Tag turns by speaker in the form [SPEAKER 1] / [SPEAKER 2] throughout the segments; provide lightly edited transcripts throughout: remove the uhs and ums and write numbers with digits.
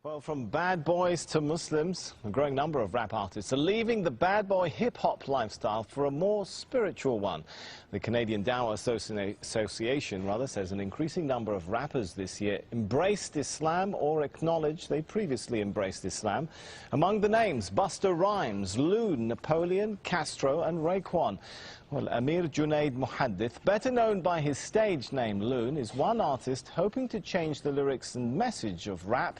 [SPEAKER 1] Well, from bad boys to Muslims, a growing number of rap artists are leaving the bad boy hip-hop lifestyle for a more spiritual one. The Canadian Dawah Association says an increasing number of rappers this year embraced Islam or acknowledged they previously embraced Islam. Among the names, Busta Rhymes, Loon, Napoleon, Castro and Raekwon. Well, Amir Junaid Muhaddith, better known by his stage name Loon, is one artist hoping to change the lyrics and message of rap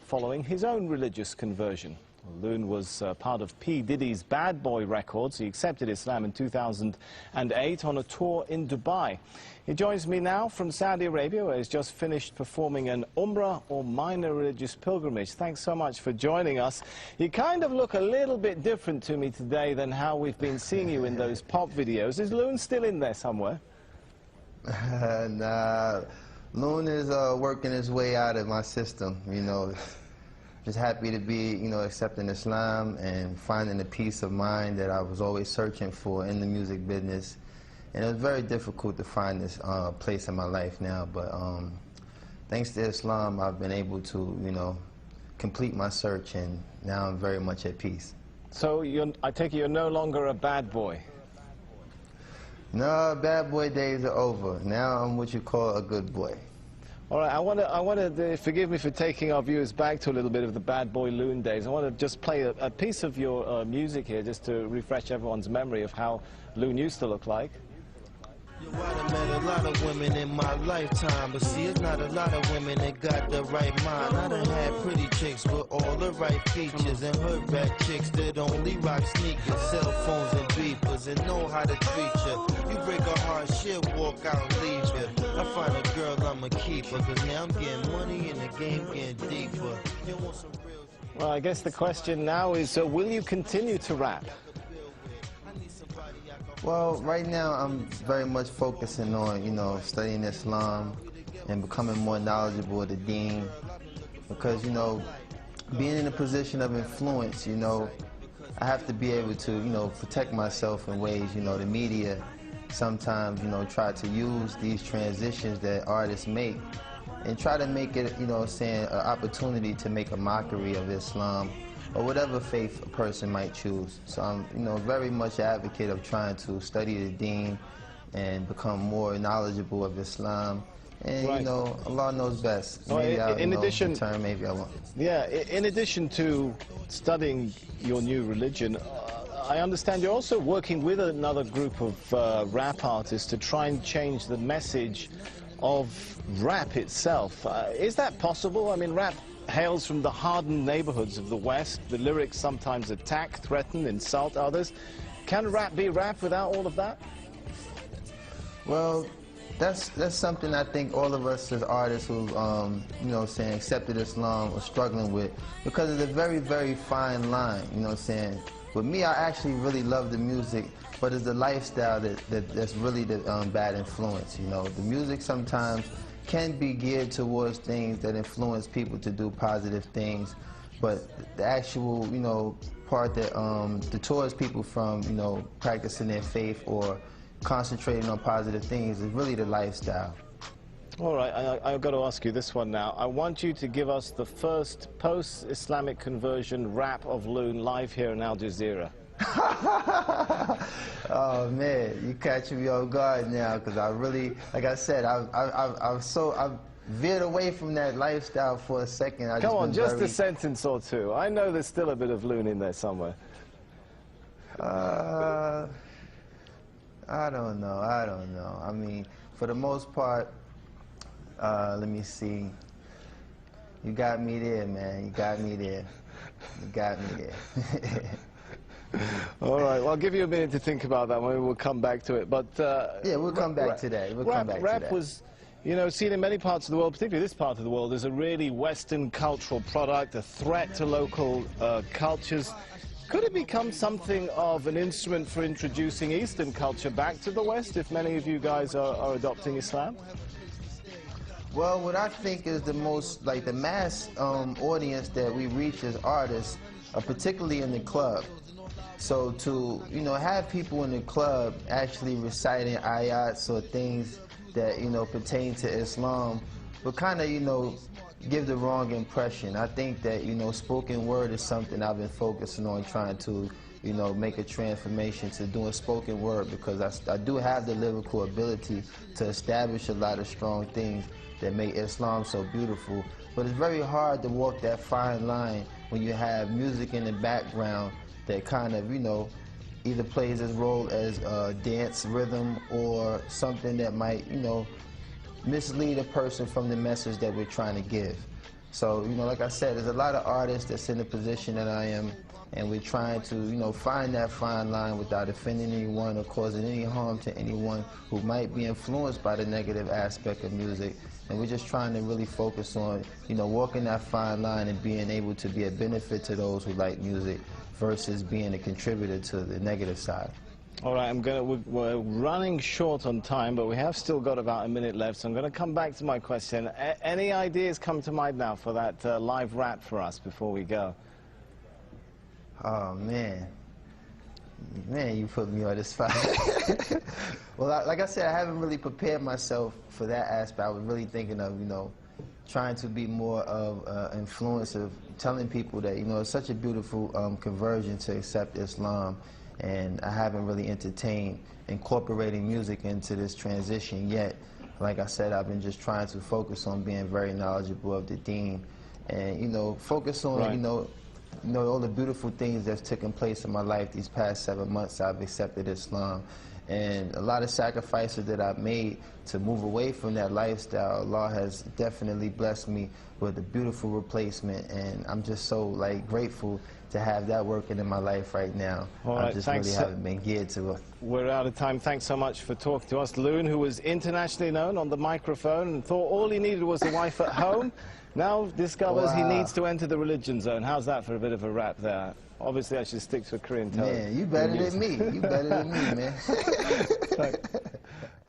[SPEAKER 1] following his own religious conversion. Loon was part of P. Diddy's Bad Boy Records. He accepted Islam in 2008 on a tour in Dubai. He joins me now from Saudi Arabia, where he's just finished performing an Umrah or minor religious pilgrimage. Thanks so much for joining us. You kind of look a little bit different to me today than how we've been seeing you in those pop videos. Is Loon still in there somewhere?
[SPEAKER 2] Nah, Loon is working his way out of my system, you know. Just happy to be, accepting Islam and finding the peace of mind that I was always searching for in the music business. And it was very difficult to find this place in my life now, but thanks to Islam, I've been able to, complete my search, and now I'm very much at peace.
[SPEAKER 1] So I take it you're no longer a bad boy?
[SPEAKER 2] No, bad boy days are over. Now I'm what you call a good boy.
[SPEAKER 1] All right, I want to forgive me for taking our viewers back to a little bit of the Bad Boy Loon days. I want to just play a piece of your music here, just to refresh everyone's memory of how Loon used to look like.
[SPEAKER 3] I done met a lot of women in my lifetime, but see, it's not a lot of women that got the right mind. I done had pretty chicks with all the right features, and hood rat chicks that only rock sneakers, cell phones and beepers, and know how to treat you. You break a heart, she'll walk out and leave you. I find a girl, I'ma keep her, cause now I'm getting money and the game getting deeper. You want some real...
[SPEAKER 1] Well, I guess the question now is, will you continue to rap?
[SPEAKER 2] Well, right now I'm very much focusing on, studying Islam and becoming more knowledgeable of the deen. Because, being in a position of influence, I have to be able to, protect myself in ways, the media sometimes, try to use these transitions that artists make and try to make it, an opportunity to make a mockery of Islam or whatever faith a person might choose. So I'm, very much an advocate of trying to study the deen and become more knowledgeable of Islam. And,
[SPEAKER 1] right.
[SPEAKER 2] Allah knows best.
[SPEAKER 1] Well,
[SPEAKER 2] maybe I'll
[SPEAKER 1] in addition,
[SPEAKER 2] the term, maybe I won't.
[SPEAKER 1] Yeah, in addition to studying your new religion, I understand you're also working with another group of rap artists to try and change the message of rap itself. Is that possible? I mean, rap hails from the hardened neighborhoods of the West. The lyrics sometimes attack, threaten, insult others. Can rap be rap without all of that?
[SPEAKER 2] Well, that's something I think all of us as artists who, accepted Islam are struggling with, because it's a very, very fine line, With me, I actually really love the music, but it's the lifestyle that's really the bad influence, The music sometimes can be geared towards things that influence people to do positive things, but the actual, part that deters people from, practicing their faith or concentrating on positive things is really the lifestyle.
[SPEAKER 1] All right, I've got to ask you this one now. I want you to give us the first post-Islamic conversion rap of Loon live here in Al Jazeera.
[SPEAKER 2] Oh man, you catching me off guard now, because I really, like I said, I've veered away from that lifestyle for a second.
[SPEAKER 1] Come on, just a sentence or two. I know there's still a bit of Loon in there somewhere.
[SPEAKER 2] I don't know. I mean, for the most part, let me see. You got me there, man. You got me there. You got me there.
[SPEAKER 1] All right, well, I'll give you a minute to think about that. Maybe we'll come back to it. But
[SPEAKER 2] yeah, we'll come back to that.
[SPEAKER 1] Rap was, seen in many parts of the world, particularly this part of the world, as a really Western cultural product, a threat to local cultures. Could it become something of an instrument for introducing Eastern culture back to the West, if many of you guys are adopting Islam?
[SPEAKER 2] Well, what I think is the most, the mass audience that we reach as artists, particularly in the club. So to, have people in the club actually reciting ayats or things that, pertain to Islam, but kind of, give the wrong impression. I think that, you know, spoken word is something I've been focusing on, trying to, you know, make a transformation to doing spoken word, because I do have the lyrical ability to establish a lot of strong things that make Islam so beautiful. But it's very hard to walk that fine line when you have music in the background that kind of, you know, either plays its role as a dance rhythm or something that might, you know, mislead a person from the message that we're trying to give. So, you know, like I said, there's a lot of artists that's in the position that I am, and we're trying to, you know, find that fine line without offending anyone or causing any harm to anyone who might be influenced by the negative aspect of music. And we're just trying to really focus on, you know, walking that fine line and being able to be a benefit to those who like music versus being a contributor to the negative side.
[SPEAKER 1] All right, we're running short on time, but we have still got about a minute left, so I'm going to come back to my question. Any ideas come to mind now for that live rap for us before we go?
[SPEAKER 2] Oh, man. Man, you put me on this spot. Well, like I said, I haven't really prepared myself for that aspect. I was really thinking of, you know, trying to be more of influence of telling people that, you know, it's such a beautiful conversion to accept Islam. And I haven't really entertained incorporating music into this transition yet. Like I said, I've been just trying to focus on being very knowledgeable of the deen, and, you know, focus on,
[SPEAKER 1] right,
[SPEAKER 2] you know, all the beautiful things that's taken place in my life these past 7 months. I've accepted Islam, and a lot of sacrifices that I've made to move away from that lifestyle. Allah has definitely blessed me with a beautiful replacement, and I'm just so, like, grateful to have that working in my life right now.
[SPEAKER 1] All right,
[SPEAKER 2] I just really haven't been geared to it.
[SPEAKER 1] We're out of time. Thanks so much for talking to us. Loon, who was internationally known on the microphone and thought all he needed was a wife at home, now discovers he needs to enter the religion zone. How's that for a bit of a rap there? Obviously, I should stick to a Korean tone.
[SPEAKER 2] Man, you better than me. You better than me, man.
[SPEAKER 1] Right.